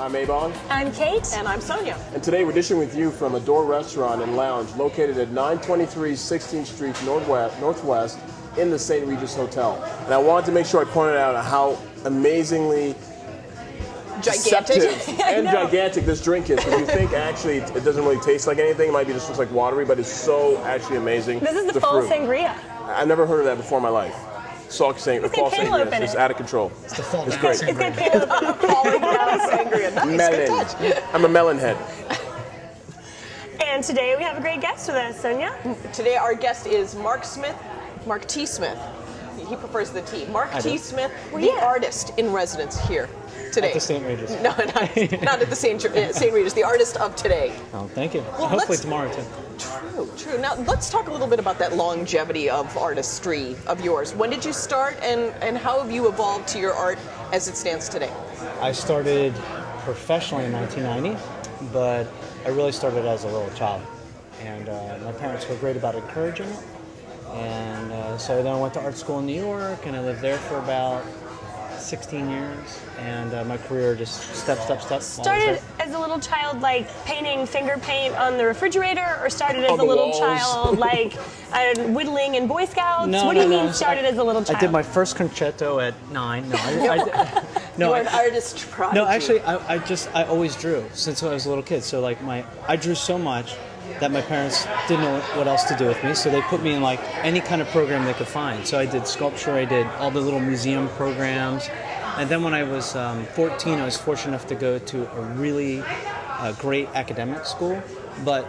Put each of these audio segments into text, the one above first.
I'm Ebong. I'm Kate. And I'm Sonia. And today we're dishing with you from Adore Restaurant and Lounge located at 923 16th Street Northwest in the St. Regis Hotel. And I wanted to make sure I pointed out how amazingly deceptive and gigantic this drink is. Because you think actually it doesn't really taste like anything. It might be just looks like watery, but it's so actually amazing. This is the fall sangria. I never heard of that before in my life. Fall sangria. It's out of control. It's the fall It's great. Sangria. Nice. Melon. I'm a melon head. And today we have a great guest with us, Sonia. Today our guest is Mark T. Smith. He prefers the T. Mark T. Smith, the artist in residence here today. At the St. Regis. No, not at the St. Regis, the artist of today. Oh, thank you. Well, hopefully tomorrow too. True. Now let's talk a little bit about that longevity of artistry of yours. When did you start and how have you evolved to your art as it stands today? I started professionally in 1990, but I really started as a little child. And my parents were great about encouraging it. And so then I went to art school in New York, and I lived there for about 16 years, and my career just step. Started as a little child, like painting finger paint on the refrigerator, or started as a little child, like whittling in Boy Scouts? What do you mean started as a little child? I did my first concerto at 9. No, you were an artist prodigy. No, actually, I always drew since I was a little kid. So like I drew so much that my parents didn't know what else to do with me, so they put me in like any kind of program they could find. So I did sculpture, I did all the little museum programs, and then when I was 14, I was fortunate enough to go to a really great academic school, but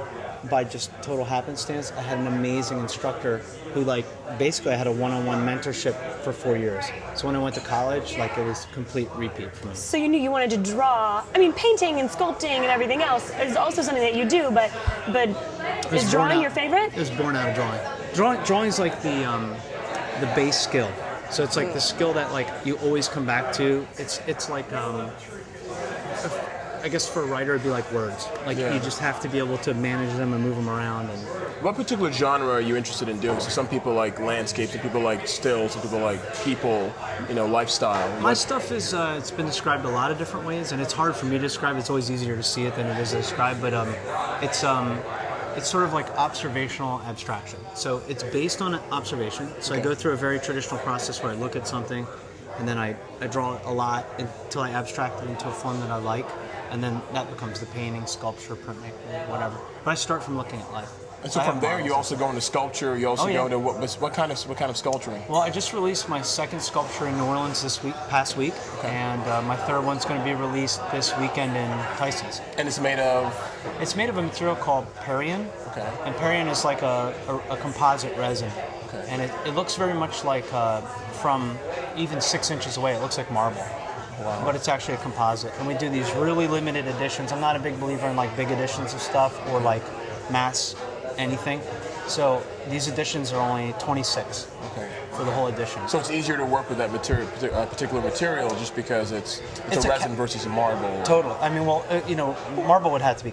by just total happenstance, I had an amazing instructor who basically I had a one-on-one mentorship for 4 years. So when I went to college, it was a complete repeat for me. So you knew you wanted to draw. I mean, painting and sculpting and everything else is also something that you do, but is drawing your favorite? It was born out of drawing. Drawing is like the base skill. So it's like the skill that you always come back to. It's like I guess for a writer it'd be like words. You just have to be able to manage them and move them around. And what particular genre are you interested in doing? So some people like landscapes, some people like stills, some people like people, lifestyle. My stuff is it's been described a lot of different ways, and it's hard for me to describe. It's always easier to see it than it is to describe. But it's sort of like observational abstraction. So it's based on observation. So I go through a very traditional process where I look at something, and then I draw a lot until I abstract it into a form that I like. And then that becomes the painting, sculpture, printmaking, whatever. But I start from looking at life. And so from there, you also go into sculpture. You also go into what kind of sculpturing? Well, I just released my second sculpture in New Orleans past week, and my third one's going to be released this weekend in Tyson's. And it's made of? It's made of a material called Perian. Okay. And Perian is like a composite resin. Okay. And it looks very much like from even 6 inches away. It looks like marble. Wow. But it's actually a composite, and we do these really limited editions. I'm not a big believer in big editions of stuff or mass anything. So these editions are only 26 for the whole edition. So it's easier to work with that particular material just because it's a resin versus a marble. Totally. I mean, marble would have to be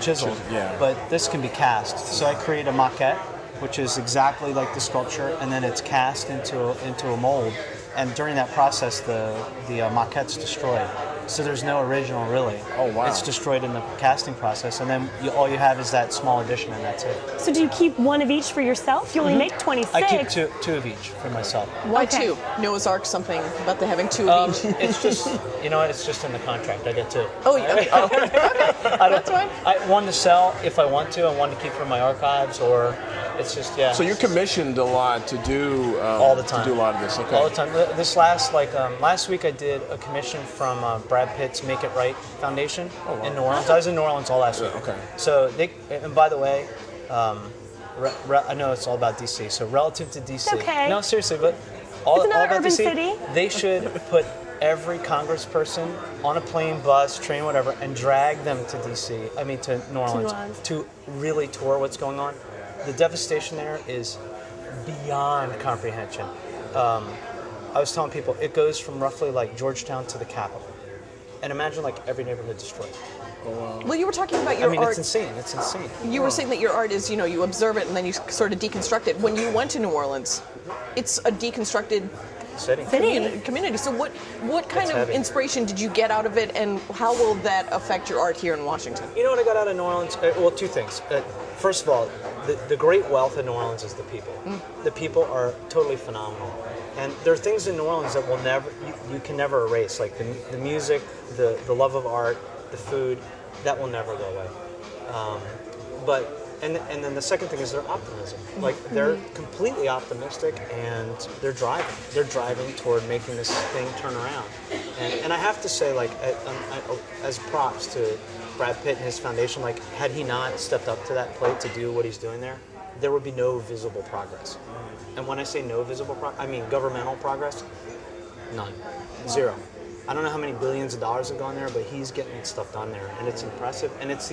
chiseled. Yeah. But this can be cast. So I create a maquette, which is exactly like the sculpture, and then it's cast into a mold. And during that process, the maquette's destroyed. So there's no original, really. Oh, wow. It's destroyed in the casting process, and then all you have is that small edition, and that's it. So do you keep one of each for yourself? You only make 26. I keep two of each for myself. Why two? Noah's Ark, something about the having two of each? It's just, it's just in the contract. I get two. Oh, yeah. Okay. That's fine. One to sell if I want to, and one to keep for my archives, or it's just, yeah. So you're commissioned a lot to do all the time. To do a lot of this, okay? All the time. This last week I did a commission from Brad Pitt's Make It Right Foundation in New Orleans. I was in New Orleans all last week. Okay. So and by the way, I know it's all about DC. So relative to DC, okay. No, seriously, but all about urban DC, city. They should put every congressperson on a plane, bus, train, whatever, and drag them to DC. I mean to New Orleans to really tour what's going on. The devastation there is beyond comprehension. I was telling people it goes from roughly Georgetown to the Capitol, and imagine every neighborhood destroyed. Oh, wow. Well, you were talking about your art. It's insane. It's insane. You were saying that your art is, you observe it and then you sort of deconstruct it. When you went to New Orleans, it's a deconstructed City. Community. So what kind It's of heavy. inspiration did you get out of it, and how will that affect your art here in Washington? You know what I got out of New Orleans? Well, two things. First of all, the great wealth of New Orleans is the people. The people are totally phenomenal. And there are things in New Orleans that will never, you can never erase, like the music, the love of art, the food, that will never go away. And then the second thing is their optimism. Like they're completely optimistic, and they're driving toward making this thing turn around. And I have to say, like, as props to Brad Pitt and his foundation, like, had he not stepped up to that plate to do what he's doing there would be no visible progress. And when I say no visible progress, I mean governmental progress, none, zero. I don't know how many billions of dollars have gone there, but he's getting stuff done there, and it's impressive. And it's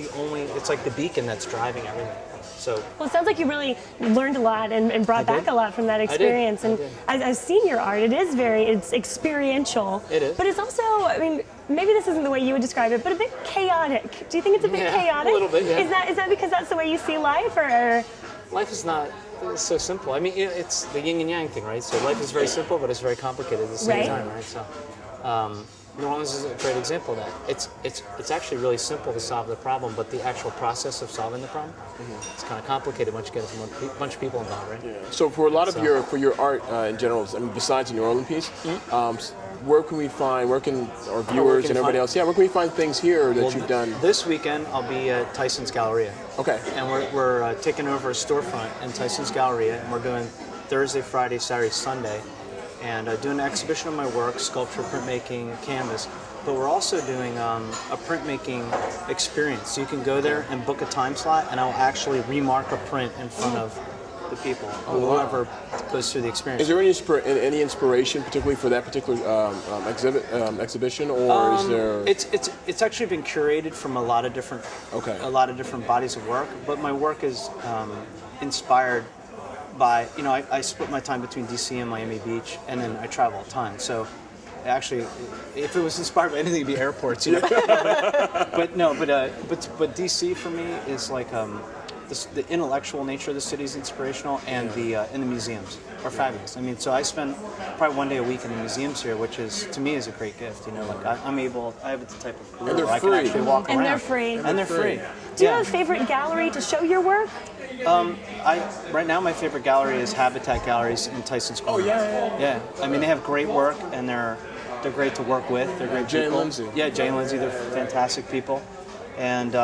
like the beacon that's driving everything. So, well, it sounds like you really learned a lot and brought back a lot from that experience. I And did. I've seen your art. It's experiential. It is. But it's also, I mean, maybe this isn't the way you would describe it, but a bit chaotic. Do you think it's a bit Yeah, chaotic? a little bit, yeah. Is that because that's the way you see life, or? life is not so simple. I mean, it's the yin and yang thing, right? So life is very simple, but it's very complicated at the same Right. time, right? So, New Orleans is a great example of that. It's actually really simple to solve the problem, but the actual process of solving the problem, it's kind of complicated once you get a bunch of people involved, right? Yeah. So for a lot of your art in general, I mean, besides the New Orleans piece, where can our viewers and everybody else, where can we find things here that you've done? This weekend, I'll be at Tyson's Galleria. Okay. And we're taking over a storefront in Tyson's Galleria, and we're doing Thursday, Friday, Saturday, Sunday, and doing an exhibition of my work, sculpture, printmaking, canvas. But we're also doing a printmaking experience. So you can go there and book a time slot, and I'll actually remark a print in front of the people, or whoever goes through the experience. Is there any inspiration, particularly for that particular exhibition, or is there? It's actually been curated from a lot of different bodies of work. But my work is inspired by, I split my time between DC and Miami Beach, and then I travel a ton. So actually, if it was inspired by anything, it'd be airports. But DC for me is like the intellectual nature of the city is inspirational, and the museums are fabulous. I mean, so I spend probably one day a week in the museums here, which is, to me, is a great gift. Like I have the type of career where I can actually walk around. And they're free. And they're free. Do you have a favorite gallery to show your work? Right now my favorite gallery is Habitat Galleries in Tyson's Corner. Yeah. I mean, they have great work, and they're great to work with. They're great Jay and people. Lindsay. Yeah, Jay and Lindsay, they're fantastic people. And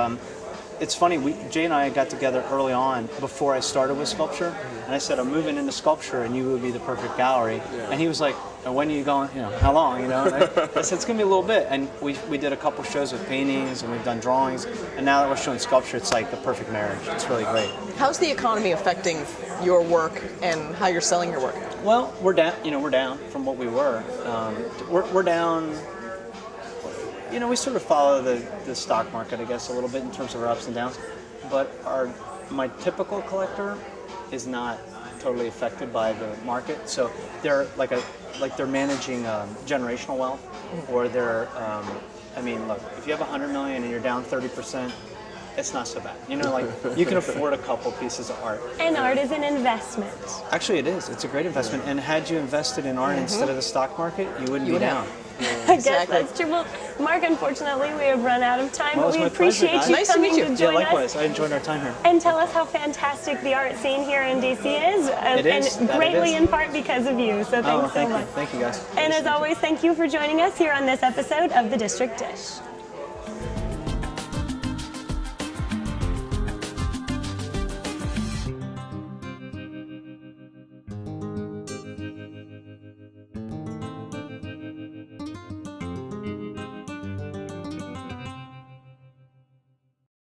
it's funny, Jay and I got together early on before I started with sculpture, and I said, I'm moving into sculpture, and you would be the perfect gallery. And he was like, when are you going? How long? And I said, it's going to be a little bit. And we did a couple shows with paintings, and we've done drawings, and now that we're showing sculpture, it's like the perfect marriage. It's really great. How's the economy affecting your work and how you're selling your work? Well, we're down. We're down from what we were. We're down. We sort of follow the stock market, I guess, a little bit in terms of our ups and downs. But my typical collector is not totally affected by the market. So they're they're managing generational wealth, or they're. Look, if you have $100 million and you're down 30%. It's not so bad. You can afford a couple pieces of art. And art is an investment. Actually, it is. It's a great investment. And had you invested in art instead of the stock market, you wouldn't be down. I guess that's true. Well, Mark, unfortunately, we have run out of time, Well, but we my pleasure, appreciate guys. you Nice to coming meet you. to join likewise. us. I enjoyed our time here. And tell us how fantastic the art scene here in DC is. It is. And That it greatly is. in part because of you. So thanks so Thank much. you. Thank you, guys. And as always, thank you for joining us here on this episode of The District Dish.